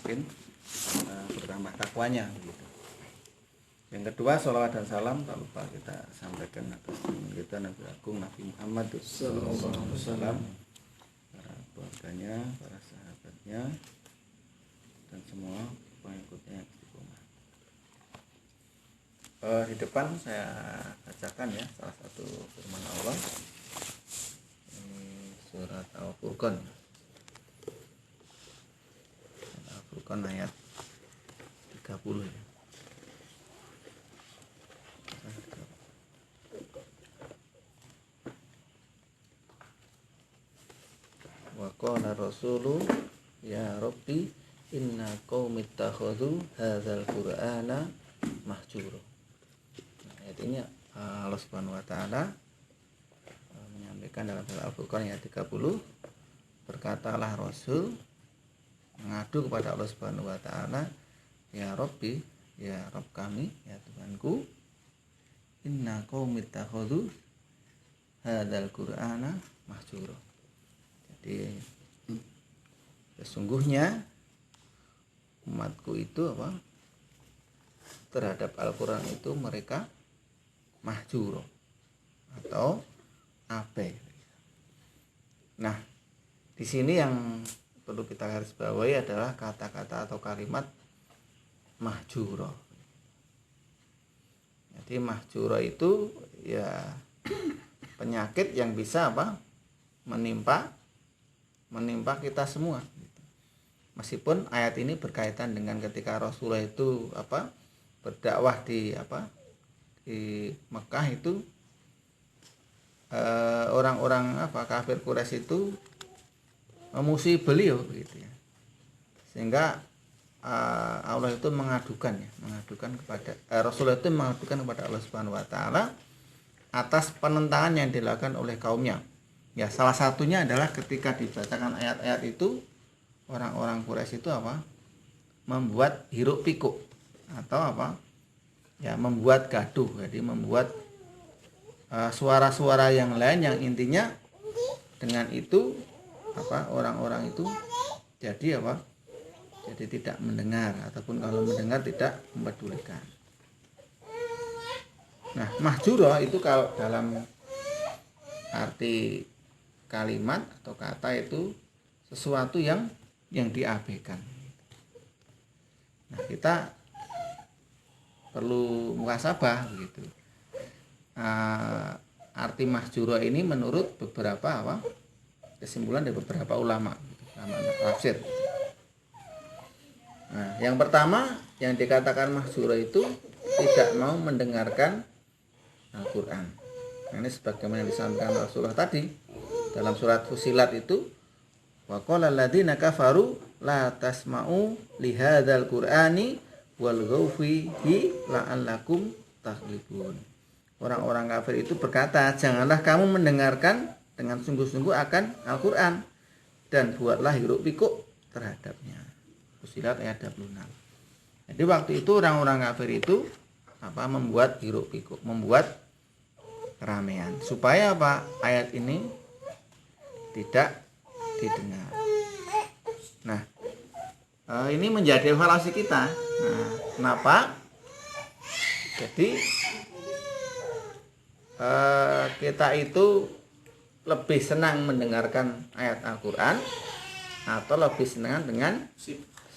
semakin bertambah takwanya gitu. Yang kedua, sholawat dan salam tak lupa kita sampaikan atas kita Nabi Agung Nabi Muhammad sallallahu alaihi wasallam, para keluarganya, para sahabatnya, dan semua pengikutnya yang istiqomah. Di depan saya bacakan ya salah satu firman Allah. Ini surat Al-Furqan. Al-Furqan ayat 30 ya. Wa qala rasulu ya rabbi inna qaumi ittakhadhu hadzal qur'ana mahjura. Ayat ini Allah Subhanahu wa taala menyampaikan dalam surah Al-Furqan ayat 30, berkatalah Rasul mengadu kepada Allah Subhanahu wa taala, ya Rabbi, ya Rabb kami, ya Tuhanku, inna qaumi ittakhadhu hadzal qur'ana mahjura. Jadi sesungguhnya umatku itu terhadap Al-Quran itu mereka mahjuro atau abai. Nah, di sini yang perlu kita garis bawahi adalah kata-kata atau kalimat mahjuro. Jadi mahjuro itu ya penyakit yang bisa menimpa kita semua. Meskipun ayat ini berkaitan dengan ketika Rasulullah itu berdakwah di Mekah itu, orang-orang kafir Quraisy itu memusuhi beliau gitu ya. Sehingga Allah itu mengadukan kepada Rasulullah itu mengadukan kepada Allah Subhanahu wa taala atas penentangan yang dilakukan oleh kaumnya. Ya, salah satunya adalah ketika dibacakan ayat-ayat itu, orang-orang Quraisy itu membuat hiruk pikuk atau membuat gaduh. Jadi membuat suara-suara yang lain yang intinya dengan itu orang-orang itu jadi jadi tidak mendengar, ataupun kalau mendengar tidak mempedulikan. Nah, mahjura itu kalau dalam arti kalimat atau kata itu sesuatu yang diabaikan. Nah, kita perlu muhasabah begitu. Arti mahjura ini menurut beberapa kesimpulan dari beberapa ulama tafsir. Nah, yang pertama yang dikatakan mahjura itu tidak mau mendengarkan Al-Quran. Nah, ini sebagaimana yang disampaikan Rasulullah tadi dalam surat Fussilat itu, wa qala alladziina kafaru la tasma'u li hadzal qur'ani walghaw fihi la'allakum taghlibun. Orang-orang kafir itu berkata, janganlah kamu mendengarkan dengan sungguh-sungguh akan Al-Qur'an dan buatlah hiruk pikuk terhadapnya. Fussilat ayat 26. Jadi waktu itu orang-orang kafir itu membuat hiruk pikuk, membuat keramaian supaya ayat ini tidak didengar. Nah, ini menjadi evaluasi kita. Nah, kenapa? Jadi kita itu lebih senang mendengarkan ayat Al-Quran atau lebih senang dengan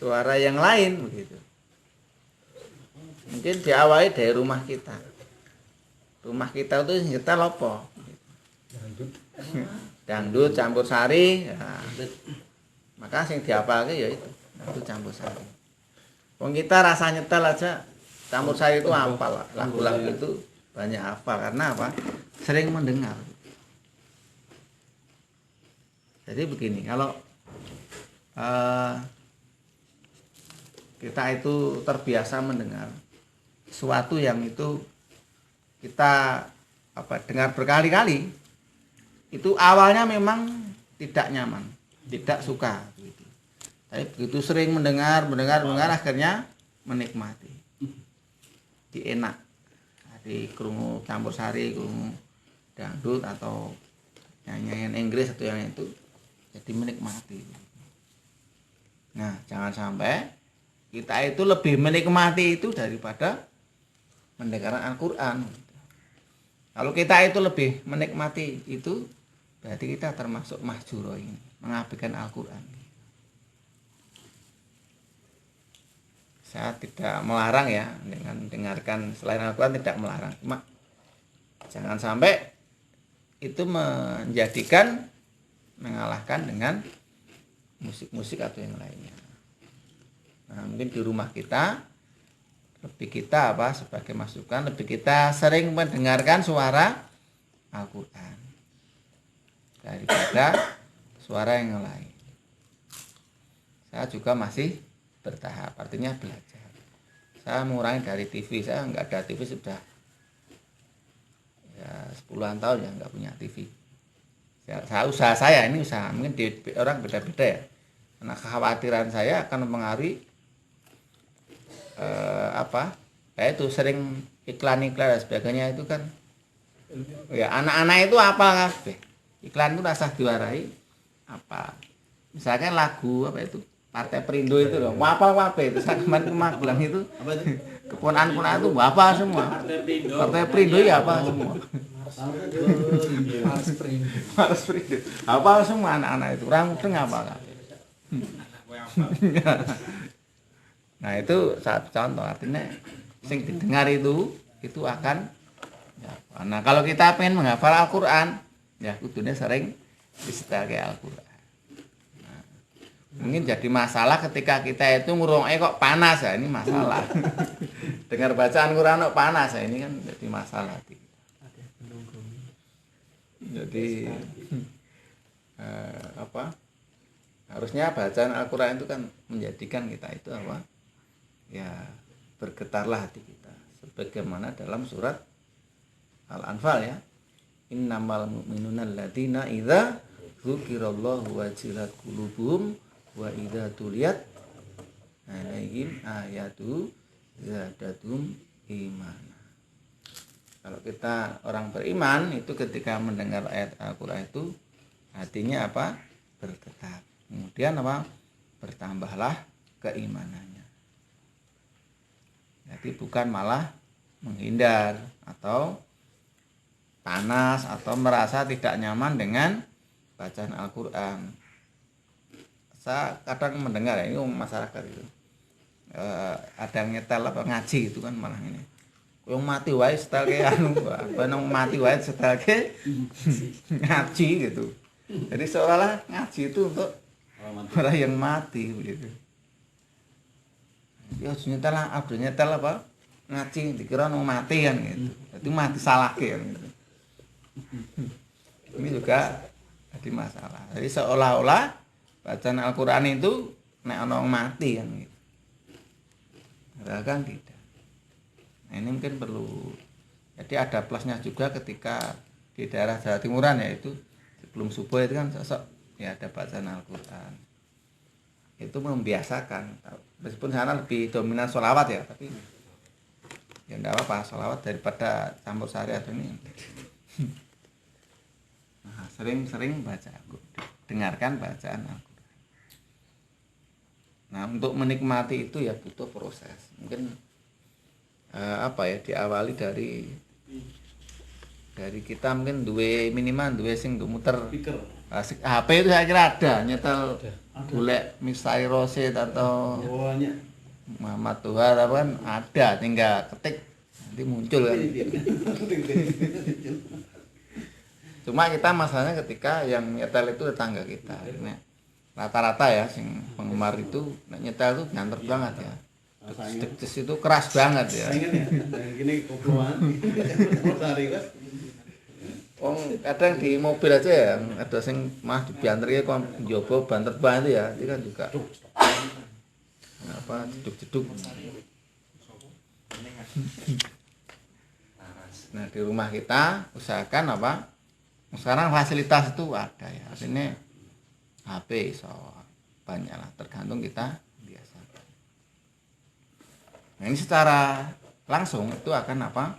suara yang lain begitu. Mungkin diawali dari rumah kita. Rumah kita itu kita lopo. Dangdut campur sari ya. Maka sing dihafalke ya itu dangdut campur sari. Wong kita rasa nyetel aja campur sari itu hafal, lagu-lagu itu banyak hafal karena sering mendengar. Jadi begini, kalau kita itu terbiasa mendengar sesuatu yang itu kita dengar berkali-kali, itu awalnya memang tidak nyaman, tidak suka gitu. Tapi begitu sering mendengar akhirnya menikmati. Enak. Di krungu campur sari, krungu dangdut atau nyanyian Inggris atau yang itu, jadi menikmati. Nah, jangan sampai kita itu lebih menikmati itu daripada mendengarkan Al-Qur'an. Kalau kita itu lebih menikmati itu, berarti kita termasuk mahjuro ini, mengabaikan Al-Qur'an. Saya tidak melarang ya dengan mendengarkan selain Al-Qur'an, tidak melarang. Cuma jangan sampai itu menjadikan mengalahkan dengan musik-musik atau yang lainnya. Nah, mungkin di rumah kita sebagai masukan, lebih kita sering mendengarkan suara Al-Qur'an daripada suara yang lain. Saya juga masih bertahap, artinya belajar. Saya mengurangi dari TV, saya nggak ada TV sudah ya 10-an tahun ya nggak punya TV. Usaha saya ini usaha, mungkin di orang beda-beda ya. Karena kekhawatiran saya akan mempengaruhi ya itu sering iklan-iklan dan sebagainya itu kan ya anak-anak itu apa kabeh. Iklan itu rasa diwarai apa. Misalkan lagu apa itu Partai Perindo itu loh, wapal itu saya kemarin bilang itu keponakan itu wapal semua. Partai Perindo ya apa semua. Mars Perindo. Hafal semua anak-anak itu. Orang mudeng hafal. Nah, itu satu contoh, artinya sing didengar itu akan ya. Nah, kalau kita pengen menghafal Al-Qur'an, ya kudunya sering disetelke Al-Qur'an. Nah, mungkin jadi masalah ketika kita itu ngurunge kok panas ya, ini masalah. Dengar bacaan Quran kok panas ya, ini kan jadi masalah. Jadi harusnya bacaan Al-Qur'an itu kan menjadikan kita itu apa? Ya, bergetarlah hati kita sebagaimana dalam surat Al-Anfal ya. Innamal mu'minuna alladzina idza dzukirallahu wajilat qulubuhum wa idza tuliyat alaihim ayatu zadatum iman. Kalau kita orang beriman itu ketika mendengar ayat Al-Qur'an itu hatinya apa? Bergetar. Kemudian apa? Bertambahlah keimanannya. Jadi bukan malah menghindar atau panas atau merasa tidak nyaman dengan bacaan Al-Qur'an. Saya kadang mendengar ya, ini masyarakat itu ada yang nyetel apa ngaji itu kan malah ini. Yang mati wae setelke anu, benang mati wae setelke ngaji gitu. Jadi seolah-olah ngaji itu untuk orang yang mati begitu. Ya nyetel apa? Ngaji dikira mau mati kan gitu. Jadi mati salah kan gitu. Ini juga jadi masalah. Jadi seolah-olah bacaan Al-Qur'an itu nek ana wong mati kan gitu. Padahal kan tidak. Nah, ini mungkin perlu. Jadi ada plusnya juga ketika di daerah Jawa Timuran yaitu sebelum subuh itu kan sosok ya ada bacaan Al-Qur'an. Itu membiasakan. Meskipun sana lebih dominan sholawat ya, tapi ya enggak apa-apa sholawat daripada campur sari atau ini. Nah, sering-sering baca dengarkan bacaan Al-Qur'an. Nah, untuk menikmati itu ya butuh proses. Mungkin diawali dari kita mungkin minimal sing muter HP itu saya kira ada nyetel golek Mister Rosid atau Muhammad Tuhar apa kan ada, tinggal ketik nanti muncul kan. Cuma kita masalahnya ketika yang nyetel itu tetangga kita. Rata-rata ya sing penggemar itu nyetel itu nyanter banget ya. Des itu keras banget ya. Gini koploan. Kadang di mobil aja ya, ada sing mah diantarke kon njaba ban terbang itu ya, itu kan juga jeduk-jeduk. Nah, di rumah kita usahakan apa? Sekarang fasilitas itu ada ya. Artinya HP iso banyak lah, tergantung kita biasakan. Nah, ini secara langsung itu akan apa?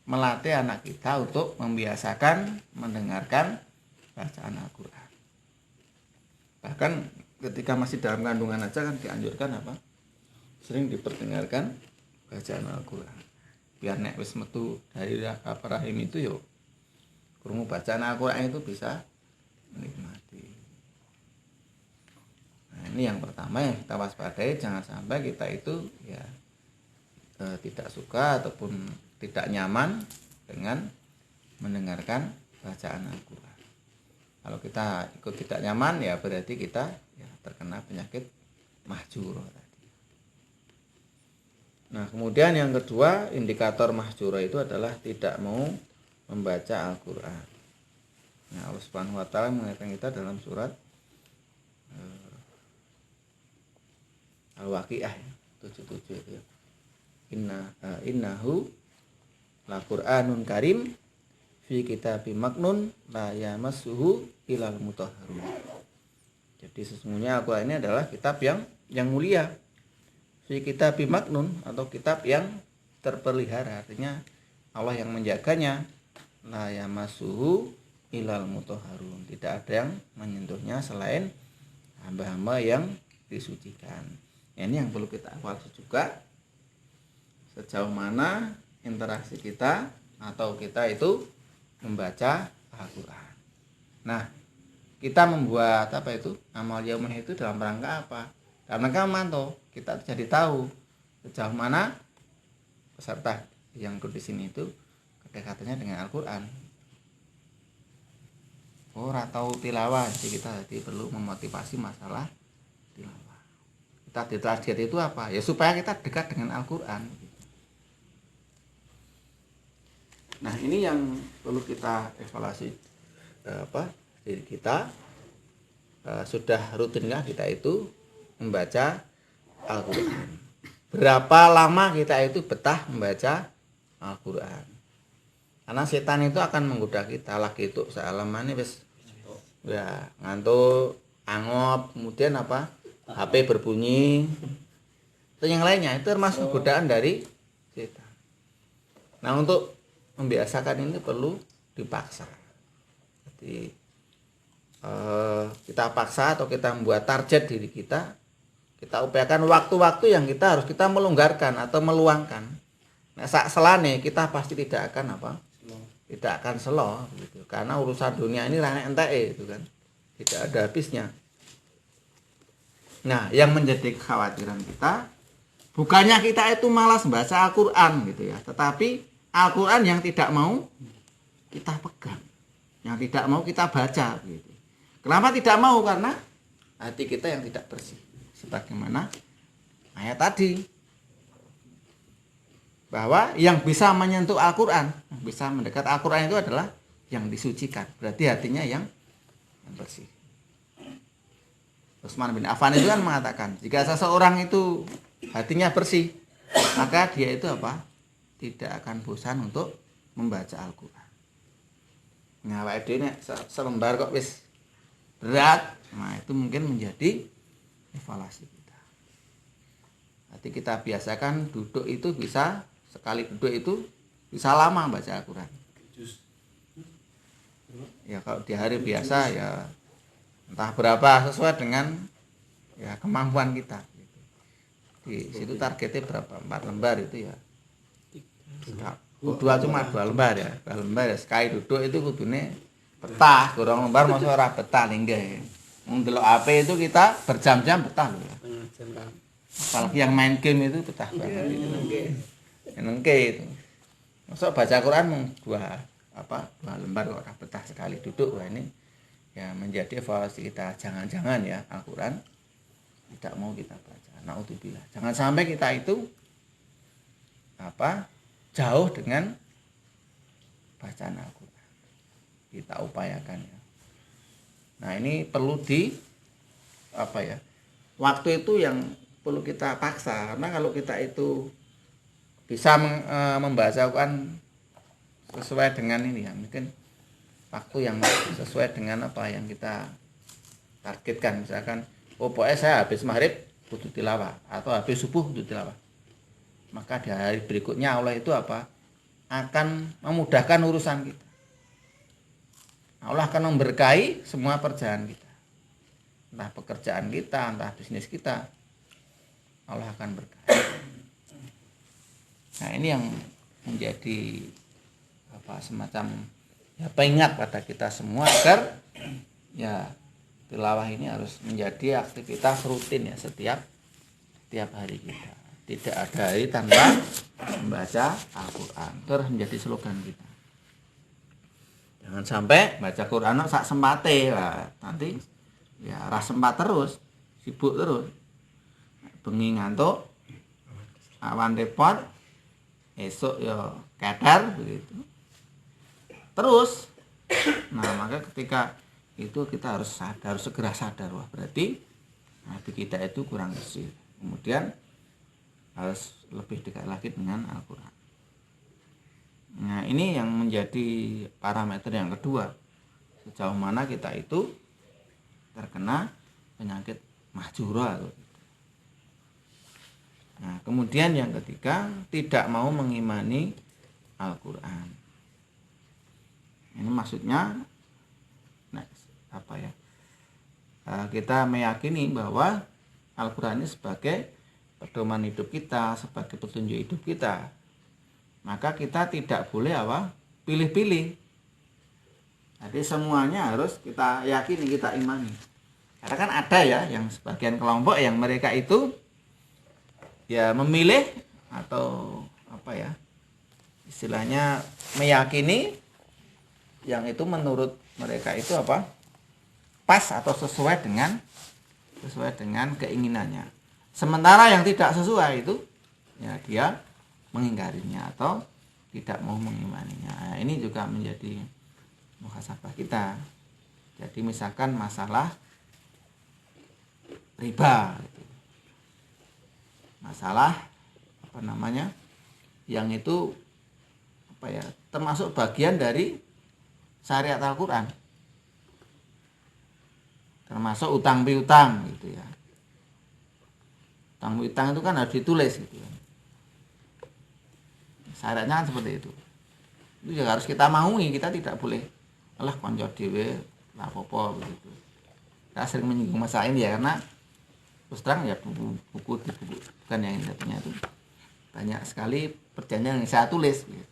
Melatih anak kita untuk membiasakan mendengarkan bacaan Al-Qur'an. Bahkan ketika masih dalam kandungan aja kan dianjurkan apa? sering diperdengarkan bacaan Al-Qur'an. Biar nek wis metu dari rahim itu yo krungu bacaan Al-Qur'an itu bisa menikmati. Nah, ini yang pertama yang kita waspadai, jangan sampai kita itu ya tidak suka ataupun tidak nyaman dengan mendengarkan bacaan Al-Qur'an. Kalau kita ikut tidak nyaman ya berarti kita ya terkena penyakit mahjurah tadi. Nah, kemudian yang kedua, indikator mahjurah itu adalah tidak mau membaca Al-Qur'an. Nah, Allah Subhanahu wa taala mengingatkan kita dalam surat Al-Waqiah 77 itu ya. Innahu laqur'anun karim fi kitabim maknun la yamassuhu ilal mutahharun. Jadi sesungguhnya Al-Qur'an ini adalah kitab yang mulia. Fi kitabim maknun, atau kitab yang terpelihara, artinya Allah yang menjaganya. La yamassuhu ilal mutahharun, tidak ada yang menyentuhnya selain hamba-hamba yang disucikan. Ini yang perlu kita evaluasi juga, sejauh mana interaksi kita atau kita itu membaca Al-Qur'an. Nah, kita membuat apa itu amal yaumah itu dalam rangka apa? Dalam rangka memantau, kita jadi tahu sejauh mana peserta yang ikut di sini itu kedekatannya dengan Al-Qur'an. Tahu tilawah, jadi kita perlu memotivasi masalah tilawah. Kita target itu apa? Ya supaya kita dekat dengan Al-Qur'an. Nah, ini yang perlu kita evaluasi, diri kita sudah rutinkah kita itu membaca Al-Qur'an. Berapa lama kita itu betah membaca Al-Qur'an. Karena setan itu akan menggoda kita lagi itu sealaman wis ya ngantuk, angop, kemudian apa? HP berbunyi. Atau yang lainnya itu termasuk godaan dari setan. Nah, untuk membiasakan ini perlu dipaksa. Jadi kita paksa atau kita membuat target diri kita upayakan waktu-waktu yang kita harus kita melonggarkan atau meluangkan. Nah, sak selane kita pasti tidak akan tidak akan selo gitu. Karena urusan dunia ini rane enteke itu kan. Tidak ada habisnya. Nah, yang menjadi kekhawatiran kita bukannya kita itu malas membaca Al-Qur'an gitu ya, tetapi Al-Qur'an yang tidak mau kita pegang, yang tidak mau kita baca gitu. Kenapa tidak mau? Karena hati kita yang tidak bersih. Sebagaimana ayat tadi, bahwa yang bisa menyentuh Al-Qur'an, bisa mendekat Al-Qur'an itu adalah yang disucikan. Berarti hatinya yang bersih. Utsman bin Affan itu kan mengatakan, jika seseorang itu hatinya bersih, maka dia itu tidak akan bosan untuk membaca Al-Qur'an. Nah, awake dhewe nek selembar kok wis berat, nah itu mungkin menjadi evaluasi kita. Nanti kita biasakan duduk itu bisa, sekali duduk itu bisa lama baca Al-Qur'an. Ya kalau di hari biasa ya entah berapa sesuai dengan ya kemampuan kita. Di situ targetnya berapa? 4 lembar itu ya. Cuma 2 lembar ya. 2 lembar ya. Sekali duduk itu kudune betah, gorong lembar masa ora betah nggih. Wong delok HP itu kita berjam-jam betah loh ya. Apalagi yang main game itu betah banget itu. Nengke itu. Masa baca Quran mung 2 lembar kok ora betah sekali duduk. Wah, ini ya menjadi evaluasi kita. Jangan-jangan ya Al-Qur'an tidak mau kita baca. Naudzubillah. Jangan sampai kita itu jauh dengan bacaan Al-Qur'an. Kita upayakan ya. Nah, ini perlu waktu itu yang perlu kita paksa, karena kalau kita itu bisa membaca Al-Qur'an sesuai dengan ini ya, mungkin waktu yang sesuai dengan apa yang kita targetkan. Misalkan pokoknya saya habis maghrib kudu tilawah atau habis subuh kudu tilawah, maka di hari berikutnya Allah itu akan memudahkan urusan kita. Allah akan memberkahi semua perjalanan kita, entah pekerjaan kita, entah bisnis kita, Allah akan berkahi. Nah, ini yang menjadi semacam pengingat pada kita semua agar tilawah ini harus menjadi aktivitas rutin setiap hari kita. Tidak ada hari tanpa membaca Al-Quran. Itu harus menjadi slogan kita. Jangan sampai baca Quran sak sempate lah. Nanti ras sempat terus, sibuk terus. Bengi ngantuk, awan repot, esok kedar begitu. Terus, maka ketika itu kita harus segera sadar, wah berarti hati kita itu kurang bersih. Kemudian harus lebih dekat lagi dengan Al-Quran. Nah, ini yang menjadi parameter yang kedua, sejauh mana kita itu terkena penyakit mahjura. Nah, kemudian yang ketiga, tidak mau mengimani Al-Quran. Ini maksudnya kita meyakini bahwa Al-Quran ini sebagai pedoman hidup kita, sebagai petunjuk hidup kita. Maka kita tidak boleh pilih-pilih. Jadi semuanya harus kita yakini, kita imani. Karena kan ada yang sebagian kelompok yang mereka itu memilih atau istilahnya meyakini yang itu menurut mereka itu pas atau sesuai dengan keinginannya. Sementara yang tidak sesuai itu dia mengingkarinya atau tidak mau mengimaninya. Nah, ini juga menjadi muhasabah kita. Jadi misalkan masalah riba gitu. Masalah yang itu termasuk bagian dari syariat Al-Quran, termasuk utang piutang gitu ya. Utang piutang itu kan harus ditulis gitu ya. Syaratnya kan seperti itu. Itu juga harus kita maui, kita tidak boleh konco dhewe lapopo begitu. Kita sering menyinggung masalah ini karena terus terang buku bukan yang saya punya itu banyak sekali perjanjian yang saya tulis gitu.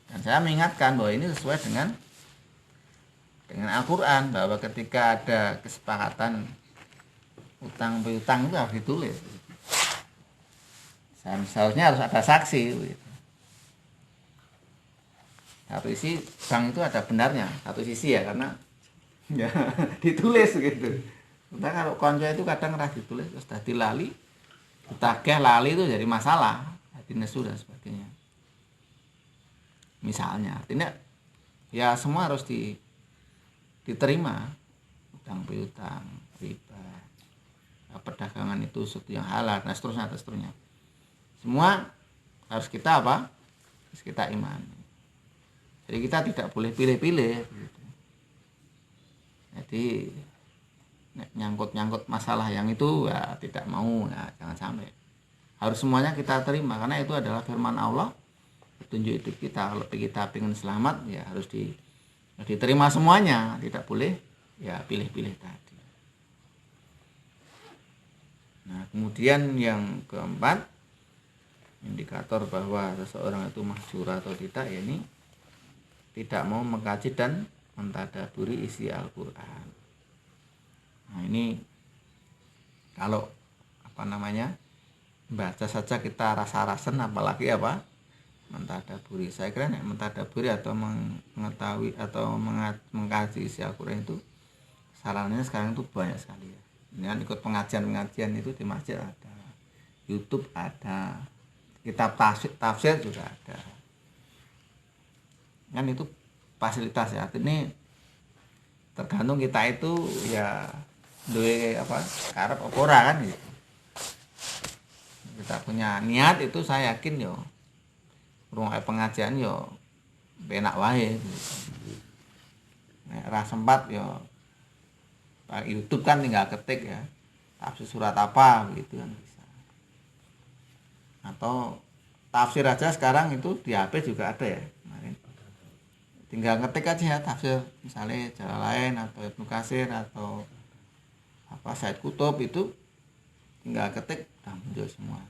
Dan saya mengingatkan bahwa ini sesuai dengan Al-Quran, bahwa ketika ada kesepakatan utang piutang itu harus ditulis. Seharusnya harus ada saksi gitu. Satu sisi bank itu ada benarnya, satu sisi karena ditulis gitu. Kita kalau konco itu kadang harus ditulis, terus sudah dilali, ditagih lali itu jadi masalah, hati nesu dan sebagainya. Misalnya, artinya semua harus diterima, utang piutang, riba, perdagangan itu sesuatu yang halal, dan seterusnya. Semua harus kita harus kita imani. Jadi kita tidak boleh pilih-pilih gitu. Jadi nyangkut masalah yang itu tidak mau, jangan sampai. Harus semuanya kita terima karena itu adalah firman Allah, petunjuk hidup kita. Kalau kita ingin selamat harus diterima semuanya, tidak boleh pilih-pilih tadi. Nah, kemudian yang keempat, indikator bahwa seseorang itu mahjura atau tidak ini tidak mau mengkaji dan mentadaburi isi Al-Quran. Nah, ini kalau baca saja kita rasa-rasen, apalagi mentadaburi. Saya kira mentadaburi atau mengetahui atau mengkaji isi Al-Quran itu sarannya sekarang itu banyak sekali ya. Ini kan ikut pengajian itu di masjid ada, YouTube ada, kitab tafsir juga ada. Kan itu fasilitas ya. Ini tergantung kita itu duwe karep apa ora kan gitu. Kita punya niat itu saya yakin rungokke pengajian penak wae gitu. Nek ora sempat YouTube kan tinggal ketik ya. Tafsir surat apa gitu kan bisa. Atau tafsir aja sekarang itu di HP juga ada ya. Tinggal ngetik aja ya tafsir misalnya Jalalain atau Ibnu Katsir atau Said Qutb itu tinggal ketik udah muncul semua.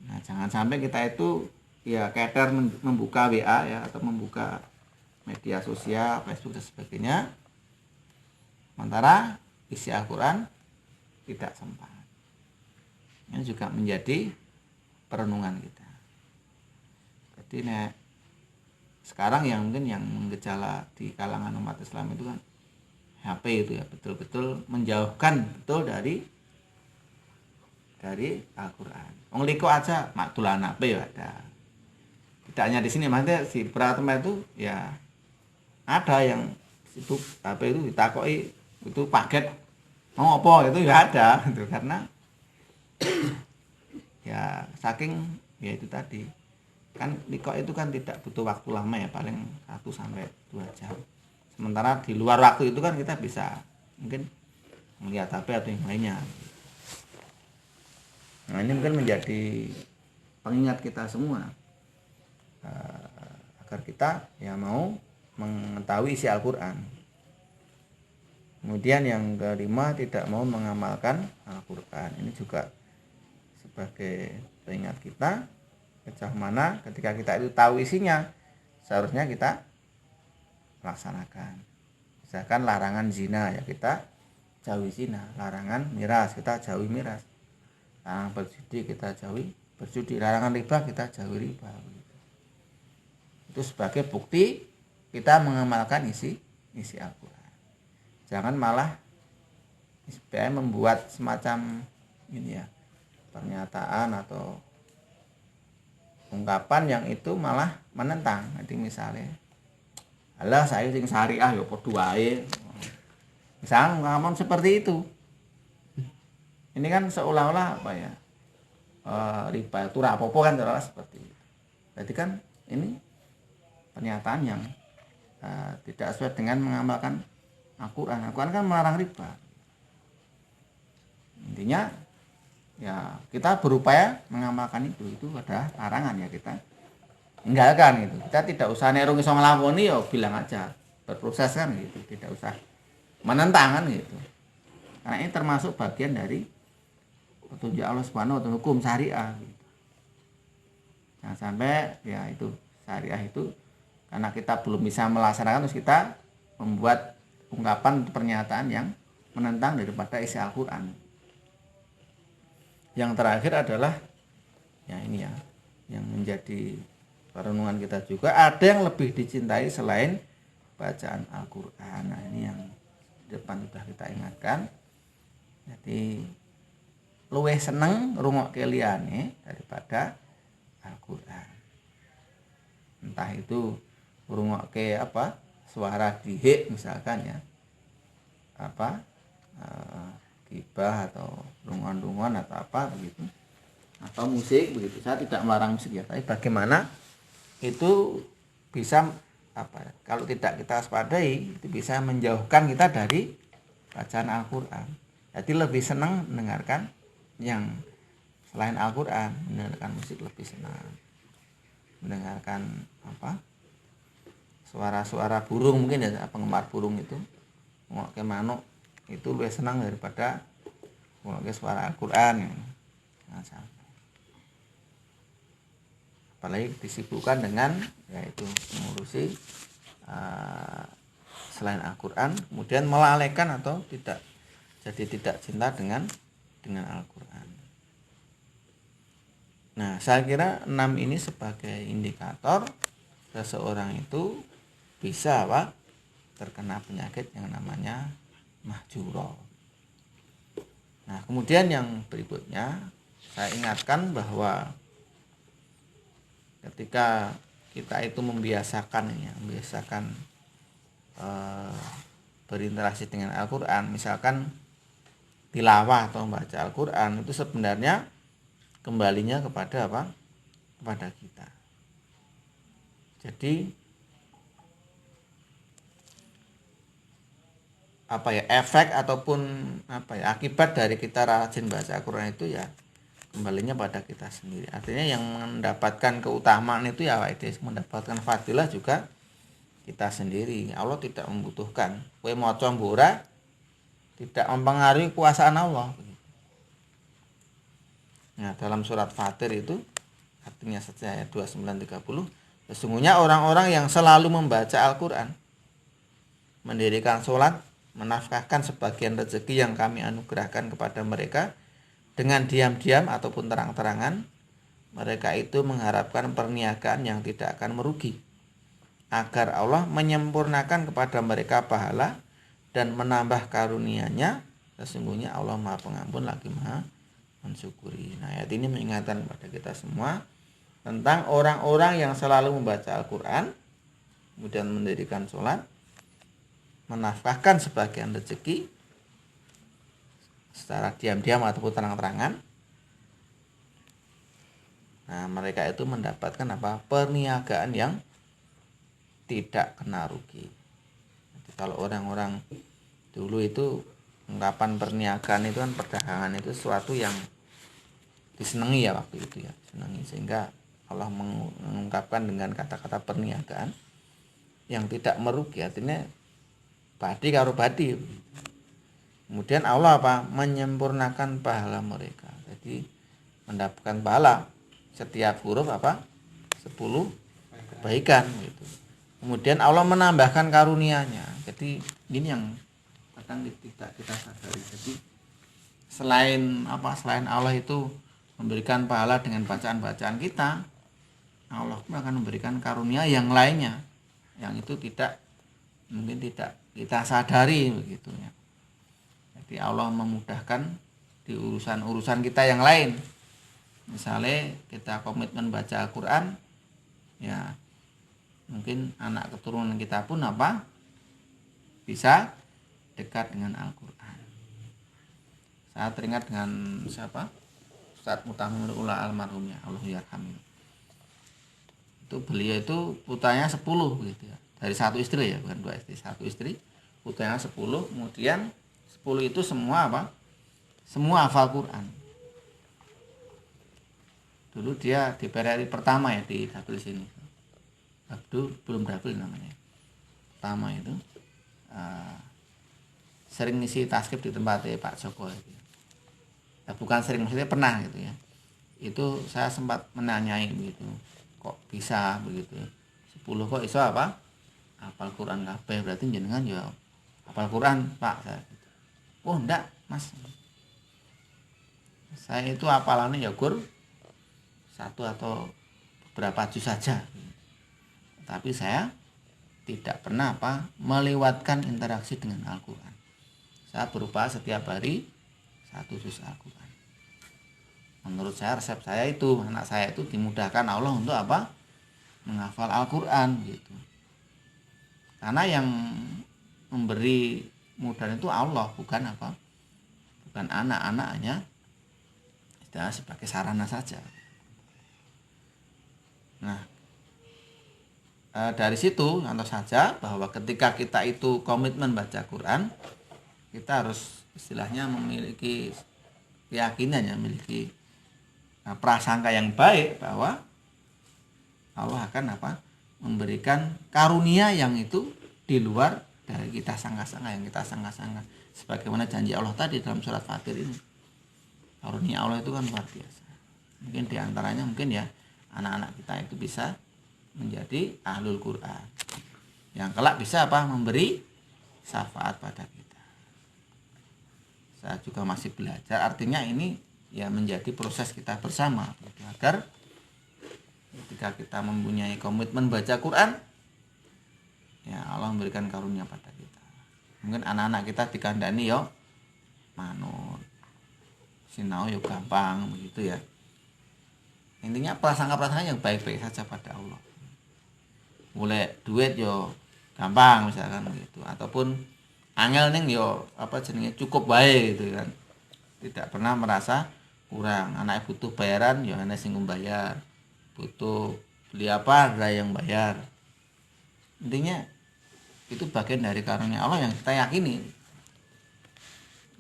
Nah, jangan sampai kita itu ya keder membuka WA ya atau membuka media sosial, Facebook dan sebagainya. Sementara isi Al-Qur'an tidak sempat. Ini juga menjadi perenungan kita. Jadi sekarang yang mungkin yang gejala di kalangan umat Islam itu kan HP itu ya, betul-betul menjauhkan betul dari Al-Qur'an. Wong liko aja mak dolan HP ya ada. Tidak hanya di sini, maksudnya si Pratama itu ya ada yang sibuk HP itu ditakoki itu paket mau apa itu ya ada gitu, karena ya saking ya itu tadi kan liko itu kan tidak butuh waktu lama ya, paling 1 sampai 2 jam. Sementara di luar waktu itu kan kita bisa mungkin melihat HP atau yang lainnya. Nah, ini mungkin menjadi pengingat kita semua agar kita ya mau mengetahui isi Al-Qur'an. Kemudian yang kelima, tidak mau mengamalkan Al-Qur'an. Ini juga sebagai pengingat kita sejauh mana ketika kita itu tahu isinya seharusnya kita laksanakan. Misalkan larangan zina ya kita jauhi zina, larangan miras kita jauhi miras, larangan berjudi kita jauhi berjudi, larangan riba kita jauhi riba. Itu sebagai bukti kita mengamalkan isi Al-Qur'an. Jangan malah membuat semacam ini ya, pernyataan atau ungkapan yang itu malah menentang. Jadi misalnya, alah saya sing syariah ya padha wae. Misal ngomong seperti itu. Ini kan seolah-olah apa ya? Riba itu rapopo kan seolah seperti itu. Berarti kan ini pernyataan yang tidak sesuai dengan mengamalkan Al-Qur'an. Al-Qur'an kan melarang riba. Intinya ya kita berupaya mengamalkan itu adalah larangan ya, kita tinggalkan gitu. Kita tidak usah nerung iso nglakoni ya bilang aja, berproses kan gitu, tidak usah menentang kan gitu. Karena ini termasuk bagian dari petunjuk Allah Subhanahu wa taala, hukum syariah gitu. Jangan sampai ya itu syariah itu karena kita belum bisa melaksanakan terus kita membuat ungkapan pernyataan yang menentang daripada isi Al-Qur'an. Yang terakhir adalah ya ini ya, yang menjadi perenungan kita juga, ada yang lebih dicintai selain bacaan Al-Qur'an. Nah, ini yang di depan sudah kita ingatkan. Jadi luwih seneng rungokke liyane daripada Al-Qur'an. Entah itu rungokke apa? Suara dihik misalkan ya. Apa? Gibah atau rungon-rungon atau apa begitu, atau musik begitu. Saya tidak melarang musik ya, tapi bagaimana itu bisa apa ya, kalau tidak kita waspadai itu bisa menjauhkan kita dari bacaan Al-Qur'an. Jadi lebih senang mendengarkan yang selain Al-Qur'an, mendengarkan musik lebih senang, mendengarkan apa suara-suara burung mungkin ya, penggemar burung itu ngoke manuk itu lebih senang daripada ngoke suara Al-Qur'an ya. Nah, apalagi disibukkan dengan yaitu mengurusi selain Al-Qur'an, kemudian melalaikan atau tidak cinta dengan Al-Qur'an. Nah, saya kira 6 ini sebagai indikator seseorang itu bisa terkena penyakit yang namanya mahjuro. Nah, kemudian yang berikutnya saya ingatkan bahwa ketika kita itu membiasakan berinteraksi dengan Al-Qur'an, misalkan tilawah atau membaca Al-Qur'an, itu sebenarnya kembalinya kepada apa? Kepada kita. Jadi efek ataupun akibat dari kita rajin baca Al-Qur'an itu ya kembalinya pada kita sendiri. Artinya yang mendapatkan keutamaan itu ya mendapatkan fadilah juga kita sendiri. Allah tidak membutuhkan. Kowe maca mbora tidak mempengaruhi kuasaan Allah. Nah, dalam surat Fatir itu Artinya saja ayat 29-30, sesungguhnya orang-orang yang selalu membaca Al-Quran, mendirikan sholat, menafkahkan sebagian rezeki yang kami anugerahkan kepada mereka dengan diam-diam ataupun terang-terangan, mereka itu mengharapkan perniagaan yang tidak akan merugi, agar Allah menyempurnakan kepada mereka pahala dan menambah karunia-Nya. Sesungguhnya Allah Maha Pengampun lagi Maha mensyukuri. Nah, ayat ini mengingatkan kepada kita semua tentang orang-orang yang selalu membaca Al-Quran, kemudian mendirikan sholat, menafkahkan sebagian rezeki secara diam-diam ataupun terang-terangan. Nah, mereka itu mendapatkan perniagaan yang tidak kena rugi. Jadi, kalau orang-orang dulu itu ungkapan perniagaan itu kan, perdagangan itu sesuatu yang disenangi ya waktu itu ya, disenangi, sehingga Allah mengungkapkan dengan kata-kata perniagaan yang tidak merugi, artinya badi karo badi. Kemudian Allah menyempurnakan pahala mereka. Jadi mendapatkan pahala setiap huruf 10 kebaikan gitu. Kemudian Allah menambahkan karunia-Nya. Jadi ini yang kadang tidak kita sadari. Jadi selain Allah itu memberikan pahala dengan bacaan-bacaan kita, Allah pun akan memberikan karunia yang lainnya yang itu mungkin tidak kita sadari begitu ya. Jadi Allah memudahkan di urusan-urusan kita yang lain. Misalnya kita komitmen baca Al-Quran, ya mungkin anak keturunan kita pun bisa dekat dengan Al-Quran. Saya teringat dengan siapa? Ustadz Mutahmir Ula almarhum ya, Allah yarhamnya. Itu beliau itu putranya 10 gitu ya. Dari satu istri ya, bukan 2 istri, satu istri, putranya 10, kemudian 10 itu semua semua hafal Quran. Dulu dia di PRRI pertama ya, di dapil sini. Abdul belum dapil namanya. Pertama itu sering ngisi taskrib di tempatnya Pak Joko gitu. Ya, bukan sering, maksudnya pernah gitu ya. Itu saya sempat menanyai begitu, kok bisa begitu 10 kok iso hafal Quran kabeh, berarti jenengan ya hafal Quran Pak. Saya gitu. Oh enggak Mas, saya itu hafalannya ya Gur 1 atau beberapa juz saja, tapi saya tidak pernah melewatkan interaksi dengan Al-Quran. Saya berupaya setiap hari 1 juz Al-Quran. Menurut saya, resep saya itu, anak saya itu dimudahkan Allah untuk menghafal Al-Quran gitu. Karena yang memberi mudah itu Allah, bukan bukan anak-anaknya, sebagai sarana saja. Nah, dari situ contoh saja bahwa ketika kita itu komitmen baca Quran, kita harus istilahnya memiliki keyakinan, memiliki prasangka yang baik bahwa Allah akan memberikan karunia yang itu di luar dari kita sangka-sangka, yang kita sangka-sangka. Sebagaimana janji Allah tadi dalam surat Fatir ini, karunia Allah itu kan luar biasa. Mungkin diantaranya ya anak-anak kita itu bisa menjadi ahlul Quran, yang kelak bisa memberi syafaat pada kita. Saya juga masih belajar, artinya ini ya menjadi proses kita bersama gitu, agar ketika kita mempunyai komitmen baca Quran, ya Allah memberikan karunia pada kita. Mungkin anak-anak kita dikandani yo manut, sinau yo gampang begitu ya. Intinya prasangka-prasangka yang baik-baik saja pada Allah. Mulai duit yo gampang misalkan gitu, ataupun angel ning yo cukup baik gitu kan. Tidak pernah merasa kurang. Anak butuh bayaran yo ana sing bayar. Butuh beli ada yang bayar. Intinya itu bagian dari karunia Allah yang kita yakini.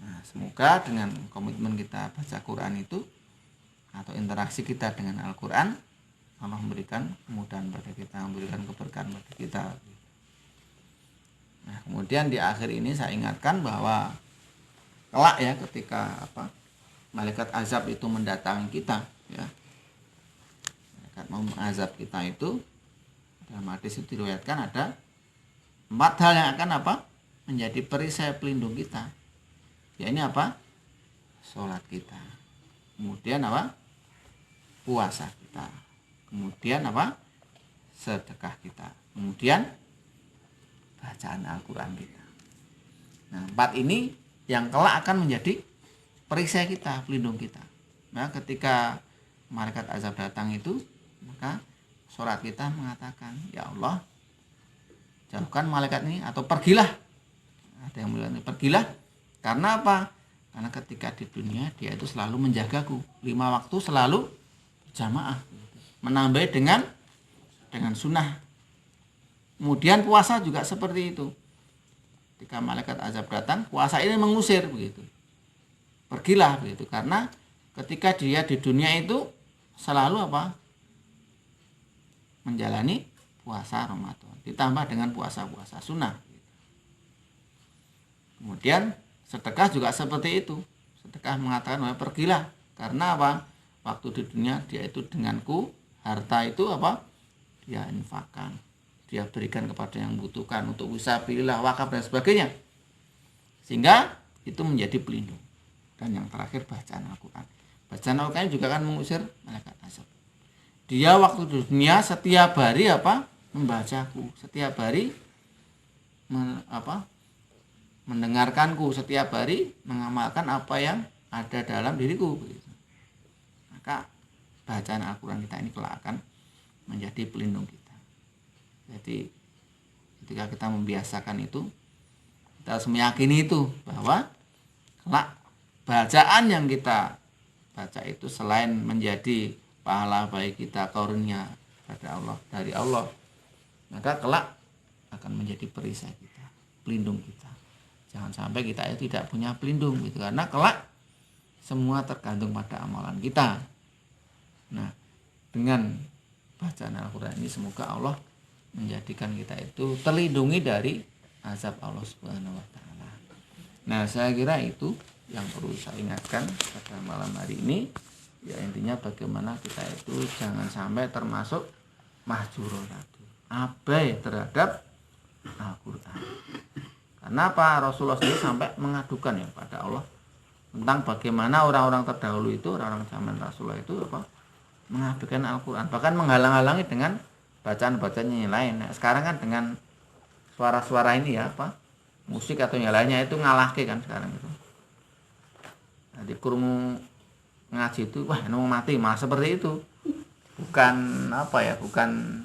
Nah, semoga dengan komitmen kita baca Quran itu atau interaksi kita dengan Al-Quran, Allah memberikan kemudahan pada kita, memberikan keberkahan pada kita. Nah, kemudian di akhir ini saya ingatkan bahwa kelak ya, ketika malaikat azab itu mendatangi kita ya, malaikat mau mengazab kita itu, dalam hadis itu diriwayatkan ada 4 hal yang akan apa? Menjadi perisai pelindung kita. Ya ini apa? Sholat kita. Kemudian apa? Puasa kita. Kemudian apa? Sedekah kita. Kemudian bacaan Al-Quran kita. Nah, 4 ini yang kelak akan menjadi perisai kita, pelindung kita. Nah, ketika malaikat azab datang itu, maka sholat kita mengatakan, ya Allah, jauhkan malaikat ini, atau pergilah. Ada yang bilang pergilah. Karena apa? Karena ketika di dunia dia itu selalu menjagaku. 5 waktu selalu jamaah. Menambah dengan sunnah. Kemudian puasa juga seperti itu. Ketika malaikat azab datang, puasa ini mengusir begitu. Pergilah begitu. Karena ketika dia di dunia itu selalu apa? Menjalani puasa Ramadan. Ditambah dengan puasa-puasa sunnah. Kemudian sedekah juga seperti itu. Sedekah mengatakan, pergilah. Karena apa? Waktu di dunia dia itu denganku, harta itu apa? Dia infakkan. Dia berikan kepada yang membutuhkan untuk fisabilillah, wakaf dan sebagainya. Sehingga itu menjadi pelindung. Dan yang terakhir bacaan Al-Quran. Bacaan Al-Quran juga akan mengusir malaikat azab. Dia waktu di dunia setiap hari apa? Membacaku. Setiap hari mendengarkanku, setiap hari mengamalkan apa yang ada dalam diriku. Maka bacaan Al-Quran kita ini kelak akan menjadi pelindung kita. Jadi ketika kita membiasakan itu, kita harus meyakini itu bahwa kelak bacaan yang kita baca itu selain menjadi pahala baik kita, karunia pada Allah, dari Allah, maka kelak akan menjadi perisai kita, pelindung kita. Jangan sampai kita itu tidak punya pelindung gitu, karena kelak semua tergantung pada amalan kita. Nah, dengan bacaan Al-Quran ini semoga Allah menjadikan kita itu terlindungi dari azab Allah Subhanahu wa taala. Nah, saya kira itu yang perlu saya ingatkan pada malam hari ini. Ya, intinya bagaimana kita itu jangan sampai termasuk mahjurun tadi, abai terhadap Al-Quran. Karena apa? Rasulullah sendiri sampai mengadukan ya pada Allah tentang bagaimana orang-orang terdahulu itu, orang-orang zaman Rasulullah itu apa? Mengabaikan Al-Quran, bahkan menghalang-halangi dengan bacaan-bacaannya yang lain. Nah, sekarang kan dengan suara-suara ini ya apa? Musik atau yang lainnya itu ngalahke kan sekarang itu. Jadi kurung ngaji itu wah mau mati, malah seperti itu. Bukan apa ya? Bukan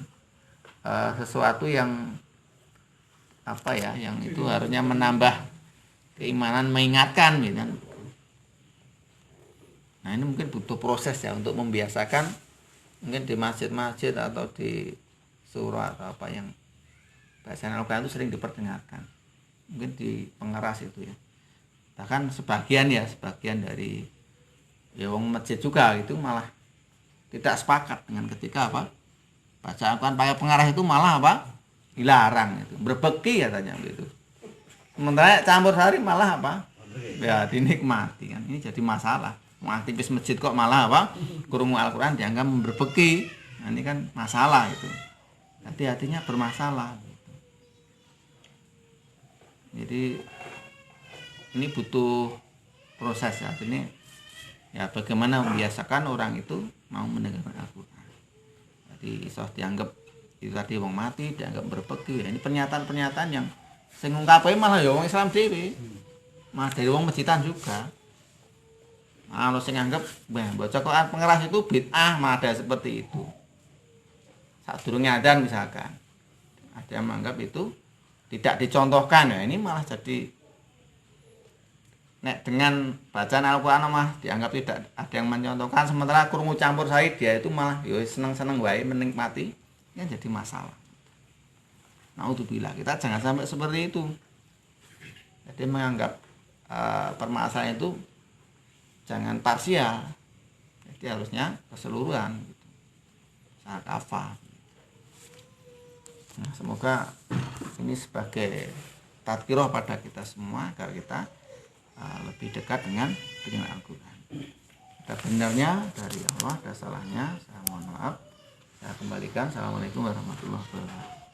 sesuatu yang apa ya, yang itu harusnya menambah keimanan, mengingatkan gitu kan. Nah, ini mungkin butuh proses ya untuk membiasakan, mungkin di masjid-masjid atau di surah atau apa yang bacaan Al-Quran itu sering diperdengarkan, mungkin di pengeras itu ya. Bahkan sebagian dari ya wong masjid juga itu malah tidak sepakat dengan ketika apa baca Al-Quran pakai pengeras itu malah apa dilarang, itu berbeki katanya gitu. Sementara campur sari malah apa ya dinikmati kan. Ini jadi masalah. Aktivis masjid kok malah apa kurung Al-Quran dianggap berbeki. Nah, ini kan masalah itu. Hati-hatinya bermasalah gitu. Jadi ini butuh proses ya. Ini ya bagaimana membiasakan orang itu mau mendengarkan Al-Quran. Jadi iso dianggap itu tadi wong mati dianggap berbeki. Ya, ini pernyataan-pernyataan yang sing ngungkape malah ya wong Islam dhewe. Malah dari wong masjidan juga. Kalau saya nganggap baca Quran pengeras itu bid'ah, malah ada seperti itu. Saat durungnya adzan misalkan, ada yang menganggap itu tidak dicontohkan ya, ini malah jadi nek dengan bacaan Al-Quran mah dianggap tidak ada yang mencontohkan, sementara krungu campur sari dia itu malah yo seneng-seneng wae menikmati, ini jadi masalah. Naudzubillah, kita jangan sampai seperti itu. Jadi menganggap permasalahan itu jangan parsial, jadi harusnya keseluruhan gitu. Saat kafah. Nah, semoga ini sebagai tadkirah pada kita semua agar kita lebih dekat dengan Al-Quran. Ada benarnya dari Allah, ada salahnya saya mohon maaf. kembalikan. Assalamualaikum warahmatullahi wabarakatuh.